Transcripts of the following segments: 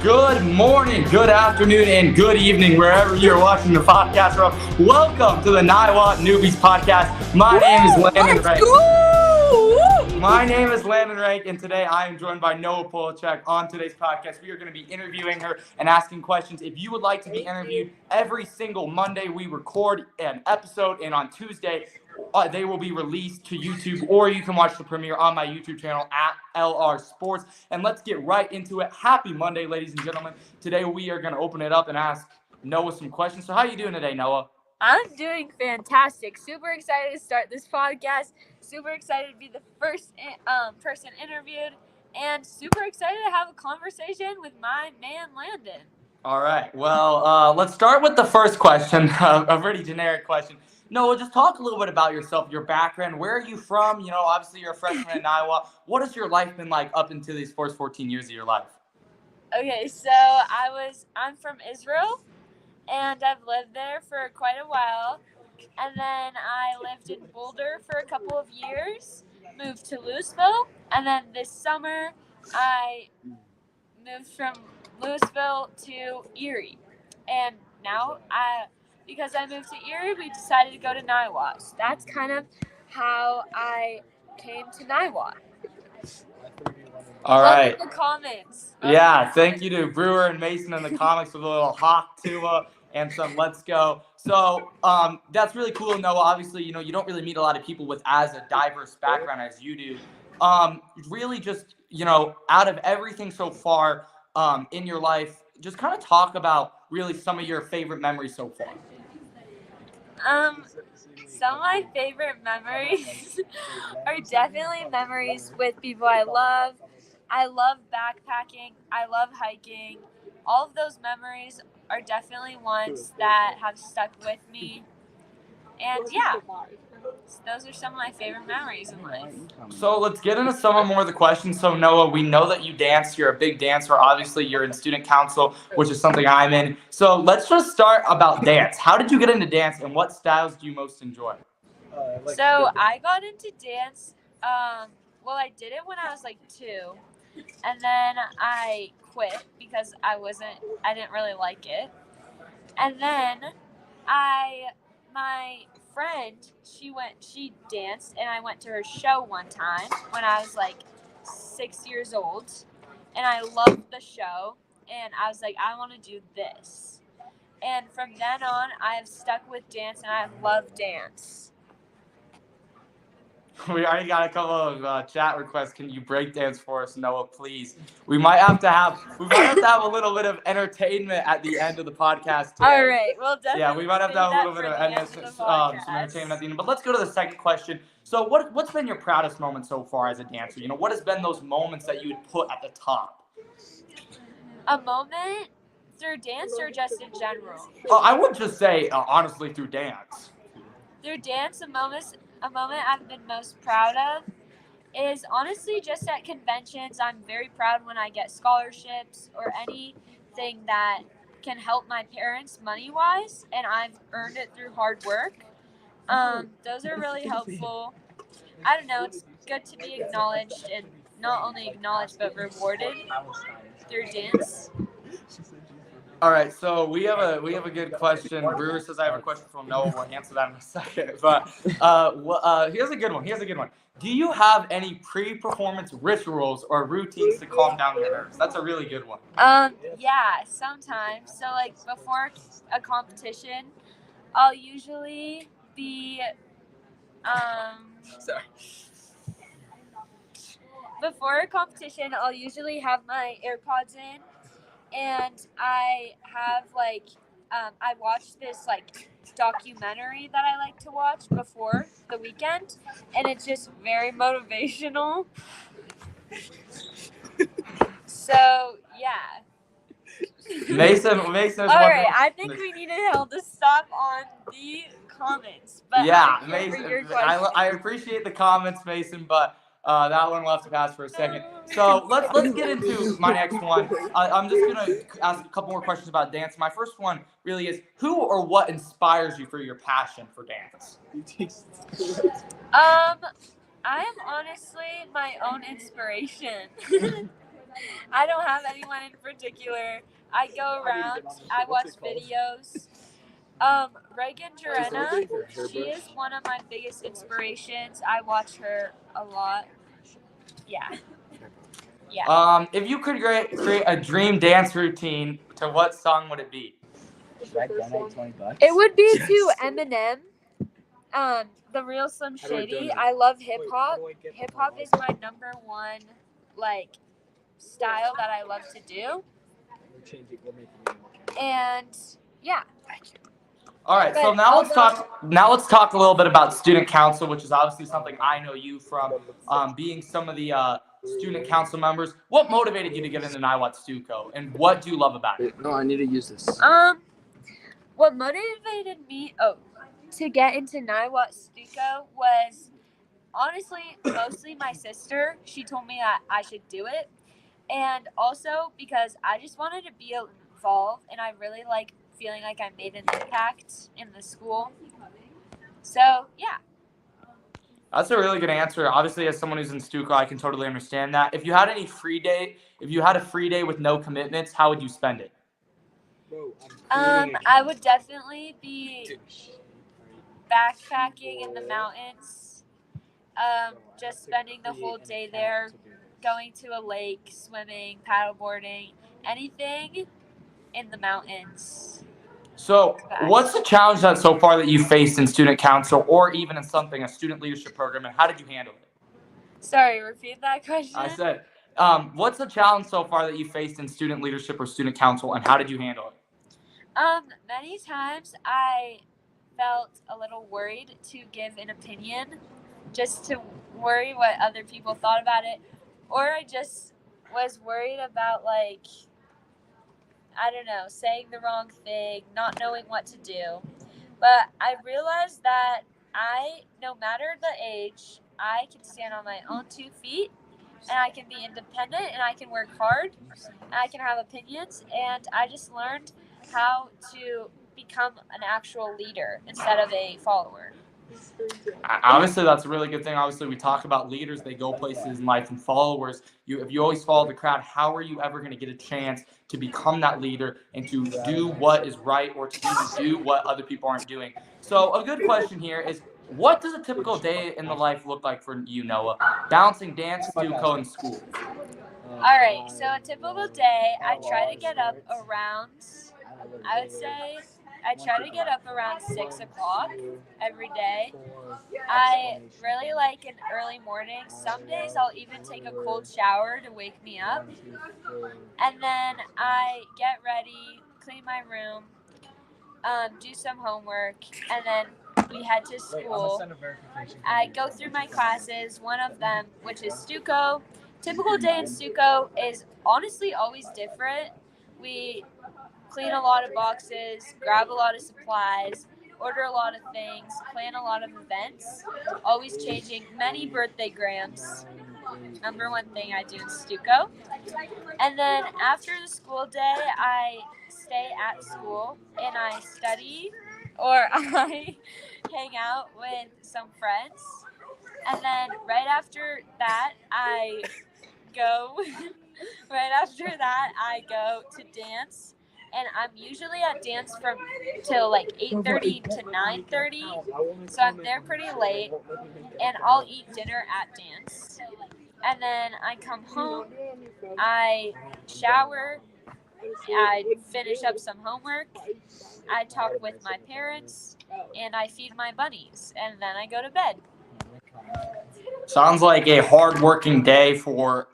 Good morning, good afternoon, and good evening, wherever you're watching the podcast from. Welcome to the Niwot Newbies podcast. My name is Landon Rank, and today I am joined by Noah Polachek. On today's podcast, we are going to be interviewing her and asking questions. If you would like to be interviewed, every single Monday we record an episode, and on Tuesday they will be released to YouTube, or you can watch the premiere on my YouTube channel at LR Sports. And let's get right into it. Happy Monday, ladies and gentlemen. Today we are going to open it up and ask Noah some questions. So how are you doing today, Noah? I'm doing fantastic. Super excited to start this podcast. Super excited to be the first person interviewed. And super excited to have a conversation with my man, Landon. All right. Well, let's start with the first question, a pretty generic question. Noah, just talk a little bit about yourself, your background. Where are you from? You know, obviously you're a freshman in Iowa. What has your life been like up into these first 14 years of your life? Okay, so I'm from Israel, and I've lived there for quite a while. And then I lived in Boulder for a couple of years, moved to Louisville, and then this summer I moved from Louisville to Erie. And now because I moved to Erie, we decided to go to Niwot. So that's kind of how I came to Niwot. All right. Love the comments. Yeah, thank you to Brewer and Mason in the comics with a little hawk tuba and some let's go. So that's really cool, Noah. Obviously, you know, you don't really meet a lot of people with as a diverse background as you do. Really just, you know, out of everything so far in your life, just kind of talk about really some of your favorite memories so far. Some of my favorite memories are definitely memories with people I love. I love backpacking. I love hiking. All of those memories are definitely ones that have stuck with me. And yeah, those are some of my favorite memories in life. So let's get into some more of the questions. So Noah, we know that you dance. You're a big dancer. Obviously, you're in student council, which is something I'm in. So let's just start about dance. How did you get into dance, and what styles do you most enjoy? So I got into dance. Well, I did it when I was like 2, and then I quit because I didn't really like it. And then my friend, she danced, and I went to her show one time when I was like 6 years old, and I loved the show, and I was like, I want to do this. And from then on, I have stuck with dance, and I love dance. We already got a couple of chat requests. Can you break dance for us, Noah, please? We might have to have a little bit of entertainment at the end of the podcast today. All right, well, definitely. Yeah, we might have to have a little bit of some entertainment at the end. But let's go to the second question. So, what's been your proudest moment so far as a dancer? You know, what has been those moments that you would put at the top? A moment through dance or just in general? I would just say honestly through dance. Through dance, a moment I've been most proud of is honestly just at conventions. I'm very proud when I get scholarships or anything that can help my parents money-wise, and I've earned it through hard work. Those are really helpful. I don't know, it's good to be acknowledged, and not only acknowledged but rewarded through dance. All right, so we have a good question. Brewer says I have a question from Noah. We'll answer that in a second. But here's a good one. Do you have any pre-performance rituals or routines to calm down your nerves? That's a really good one. Yeah, sometimes. So like before a competition, I'll usually be Before a competition, I'll usually have my AirPods in. And I have I watched this documentary that I like to watch before the weekend, and it's just very motivational. So yeah. Mason. All right, I think we need to stop on the comments. But yeah, Mason. I appreciate the comments, Mason, but that one will have to pass for a second. So let's get into my next one. I'm just gonna ask a couple more questions about dance. My first one really is: who or what inspires you for your passion for dance? I am honestly my own inspiration. I don't have anyone in particular. I go around. I watch videos. Reagan Jorena, she is one of my biggest inspirations. I watch her a lot. Yeah. Yeah. If you could create a dream dance routine, to what song would it be? Should I donate $20? It would be to Eminem. The Real Slim Shady. I love hip hop. Hip hop is my number one style that I love to do. And yeah. All right, so now let's talk a little bit about student council, which is obviously something I know you from, being some of the student council members. What motivated you to get into Niwot Stuco, and what do you love about it? No, I need to use this. What motivated me to get into Niwot Stuco was honestly mostly my sister. She told me that I should do it, and also because I just wanted to be involved, and I really like feeling like I made an impact in the school. So yeah. That's a really good answer. Obviously, as someone who's in Stuco, I can totally understand that. If you had a free day with no commitments, how would you spend it? I would definitely be backpacking in the mountains. Just spending the whole day there, going to a lake, swimming, paddleboarding, anything in the mountains. So, what's the challenge so far that you faced in student council, or even in a student leadership program, and how did you handle it? Sorry, repeat that question. I said, what's the challenge so far that you faced in student leadership or student council, and how did you handle it? Many times I felt a little worried to give an opinion, just to worry what other people thought about it, or I just was worried about saying the wrong thing, not knowing what to do. But I realized that no matter the age, I can stand on my own 2 feet, and I can be independent, and I can work hard, and I can have opinions, and I just learned how to become an actual leader instead of a follower. Obviously, that's a really good thing. Obviously, we talk about leaders, they go places in life, and followers. If you always follow the crowd, how are you ever going to get a chance to become that leader and to do what is right, or to even do what other people aren't doing? So a good question here is, what does a typical day in the life look like for you, Noah, balancing dance, Stuco, and school? All right, so a typical day, I try to get up around, I try to get up around 6 o'clock every day. I really like an early morning. Some days I'll even take a cold shower to wake me up. And then I get ready, clean my room, do some homework, and then we head to school. I go through my classes, one of them, which is Stuco. Typical day in Stuco is honestly always different. We clean a lot of boxes, grab a lot of supplies, order a lot of things, plan a lot of events, always changing, many birthday grams. Number one thing I do in Stuco. And then after the school day, I stay at school and I study, or I hang out with some friends. And then right after that, I go to dance. And I'm usually at dance from till 8:30 to 9:30, so I'm there pretty late. And I'll eat dinner at dance, and then I come home, I shower, I finish up some homework, I talk with my parents, and I feed my bunnies, and then I go to bed. Sounds like a hard-working day for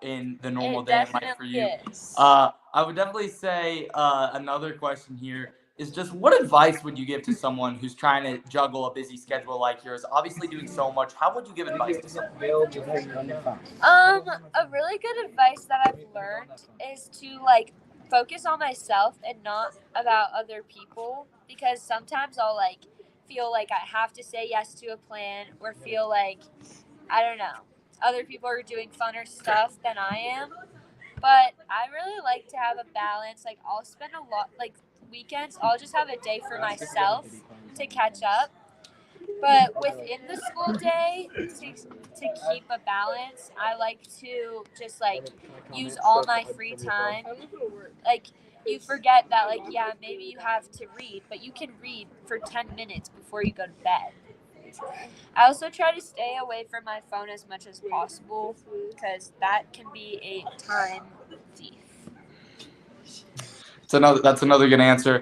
in the normal day of life for you. Is. I would definitely say another question here is just, what advice would you give to someone who's trying to juggle a busy schedule like yours, obviously doing so much? How would you give advice to someone? A really good advice that I've learned is to focus on myself and not about other people, because sometimes I'll feel like I have to say yes to a plan, or feel like, I don't know, other people are doing funner stuff than I am. But I really like to have a balance. I'll spend a lot, weekends, I'll just have a day for myself to catch up. But within the school day, to keep a balance, I like to just like use all my free time. Like you forget that like yeah, maybe you have to read, but you can read for 10 minutes before you go to bed. I also try to stay away from my phone as much as possible because that can be a time thief. That's another good answer.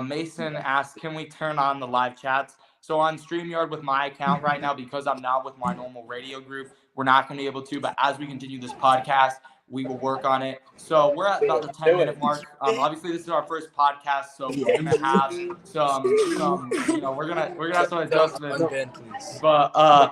Mason asked, can we turn on the live chats? So on StreamYard with my account right now, because I'm not with my normal radio group, we're not going to be able to. But as we continue this podcast, we will work on it. So we're at about the 10-minute mark. Obviously, this is our first podcast, so we're gonna have some we're gonna have some adjustments. But I'm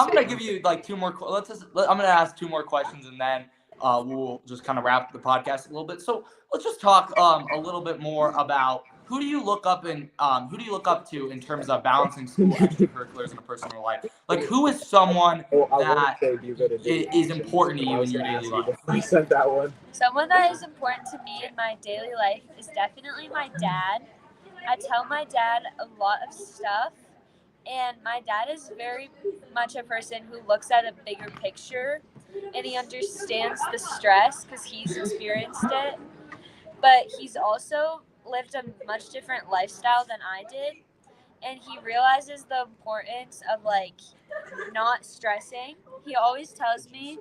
gonna give you like two more. I'm gonna ask two more questions, and then we'll just kind of wrap the podcast a little bit. So let's just talk a little bit more about who do you look up to in terms of balancing school extracurriculars in a personal life? Like, who is someone that is important to you in your daily life? Someone that is important to me in my daily life is definitely my dad. I tell my dad a lot of stuff, and my dad is very much a person who looks at a bigger picture, and he understands the stress because he's experienced it. But he's also lived a much different lifestyle than I did, and he realizes the importance of like not stressing. He always tells me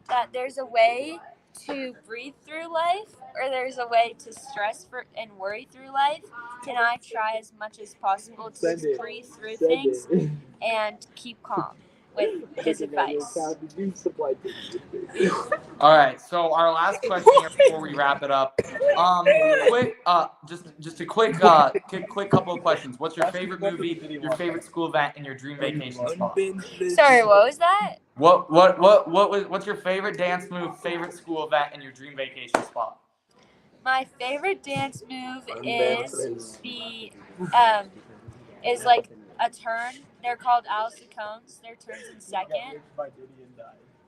that there's a way to breathe through life, or there's a way to stress and worry through life. And I try as much as possible to just breathe through things and keep calm with his advice. All right, so our last question here before we wrap it up. Just a quick couple of questions. What's your favorite movie, your favorite school event, and your dream vacation spot? Sorry, what was that? What's your favorite dance move, favorite school event, and your dream vacation spot? My favorite dance move is like a turn. They're called Alice Cones. They're turns in second.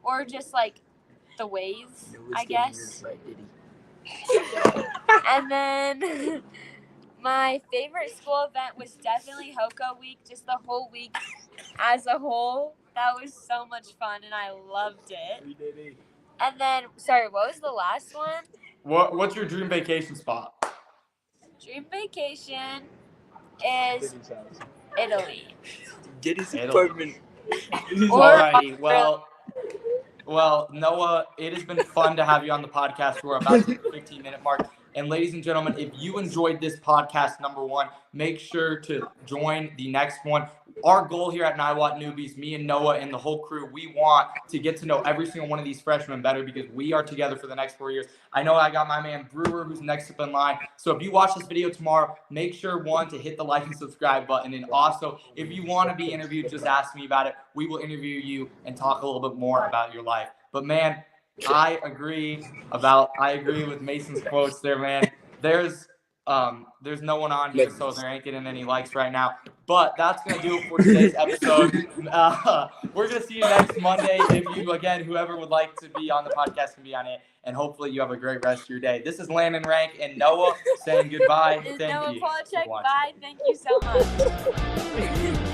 Or just like the wave, I guess. And then my favorite school event was definitely Hoka Week, just the whole week as a whole. That was so much fun and I loved it. And then, sorry, what was the last one? What's your dream vacation spot? Dream vacation is Italy. Italy. Alrighty, well, Noah, it has been fun to have you on the podcast. We're about to the 15-minute mark. And ladies and gentlemen, if you enjoyed this podcast, number one, make sure to join the next one. Our goal here at Niwot Newbies, me and Noah and the whole crew, we want to get to know every single one of these freshmen better because we are together for the next 4 years. I know I got my man Brewer who's next up in line. So if you watch this video tomorrow, make sure, one, to hit the like and subscribe button. And also, if you want to be interviewed, just ask me about it. We will interview you and talk a little bit more about your life. But man, I agree with Mason's quotes there, man. There's no one on here, so there ain't getting any likes right now. But that's going to do it for today's episode. We're going to see you next Monday. If you, again, whoever would like to be on the podcast can be on it. And hopefully you have a great rest of your day. This is Landon Rank and Noah saying goodbye. This is Thank Noah you. Polachek. Bye. Thank you so much.